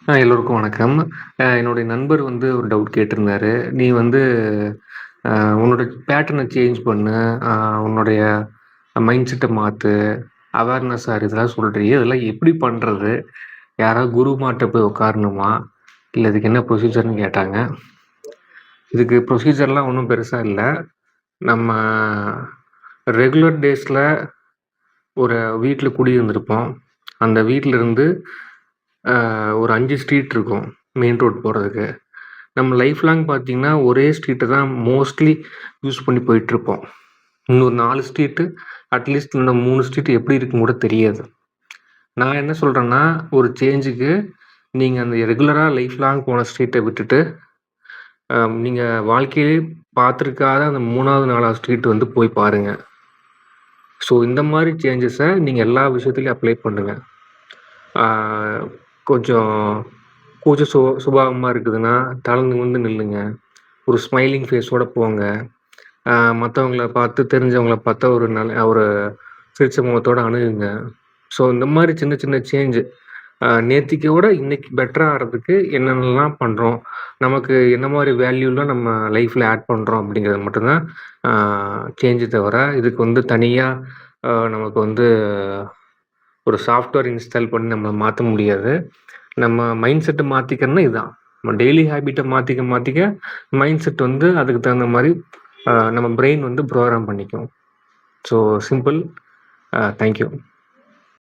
எல்லோருக்கும் வணக்கம். என்னுடைய நண்பர் வந்து ஒரு டவுட் கேட்டிருந்தாரு. "நீ வந்து அ உன்னோட பேட்டர்ன சேஞ்ச் பண்ணு. அ உன்னுடைய மைண்ட் செட்ட மாத்து. அவேர்னஸ் இதெல்லாம் சொல்றியே, இதெல்லாம் எப்படி பண்றது? யாராவது குருமாட்ட போய் உட்காரணுமா? இல்ல இதுக்கு என்ன ப்ரொசீஜர்ன்னு?" கேட்டாங்க. இதுக்கு ப்ரொசீஜர்லாம் ஒண்ணும் பெருசா இல்ல. நம்ம ரெகுலர் டேஸ்ல ஒரு வீட்ல குடியிருந்திருப்போம். அந்த வீட்ல இருந்து ஒரு 5 ஸ்ட்ரீட் இருக்கும், மெயின் ரோட் போறதுக்கு. நம்ம லைஃப் லாங் பார்த்தீங்கன்னா, ஒரே ஸ்ட்ரீட்ட தான் மோஸ்ட்லி யூஸ் பண்ணி போயிட்டுருப்போம். இன்னொரு 4 ஸ்ட்ரீட்டு, அட்லீஸ்ட் இன்னும் 3 ஸ்ட்ரீட் எப்படி இருக்குன்னு கூட தெரியாது. நான் என்ன சொல்றேன்னா, ஒரு சேஞ்சுக்கு நீங்க அந்த ரெகுலரா லைஃப் லாங் போன ஸ்ட்ரீட்ட விட்டுட்டு, நீங்க வாழ்க்கையிலே பார்த்துருக்காத அந்த 3வது, 4வது ஸ்ட்ரீட் வந்து போய் பாருங்க. ஸோ இந்த மாரி சேஞ்சஸ நீங்க எல்லா விஷயத்துலயும் அப்ளை பண்ணுங்க. ஆ கொஞ்சம் கூச்ச சுபாவமா இருக்குதுன்னா, தல நிமிர்ந்து நில்லுங்க. ஒரு ஸ்மைலிங் ஃபேஸோட போங்க. அ மத்தவங்கள பார்த்து தெரிஞ்சவங்கள பார்த்தா ஒரு சிரிச்ச முகத்தோட அணுகுங்க. ஸோ இந்த மாரி சின்ன சின்ன சேஞ்சு நேத்திக்க விட இன்னைக்கு பெட்டரா ஆறதுக்கு என்னென்னலாம் பண்றோம்? நமக்கு என்ன மாரி வேல்யூலாம் நம்ம லைஃப்ல ஆட் பண்றோம் அப்படிங்கிறது மட்டும் தான் அ சேஞ்சு தவிர, இதுக்கு வந்து தனியா நமக்கு வந்து ஒரு சாஃப்ட்வேர் இன்ஸ்டால் பண்ணி நம்மள மாத்த முடியாது. நம்ம மைண்ட் செட்ட மாத்திக்கிறதுன்னா இதுதான். நம்ம டெய்லி ஹேபிட்ட மாத்திக்க மாத்திக்க, மைண்ட் செட் வந்து அதுக்கு தகுந்த மாரி நம்ம பிரெயின் வந்து ப்ரோகிராம் பண்ணிக்கும். So simple. Thank you.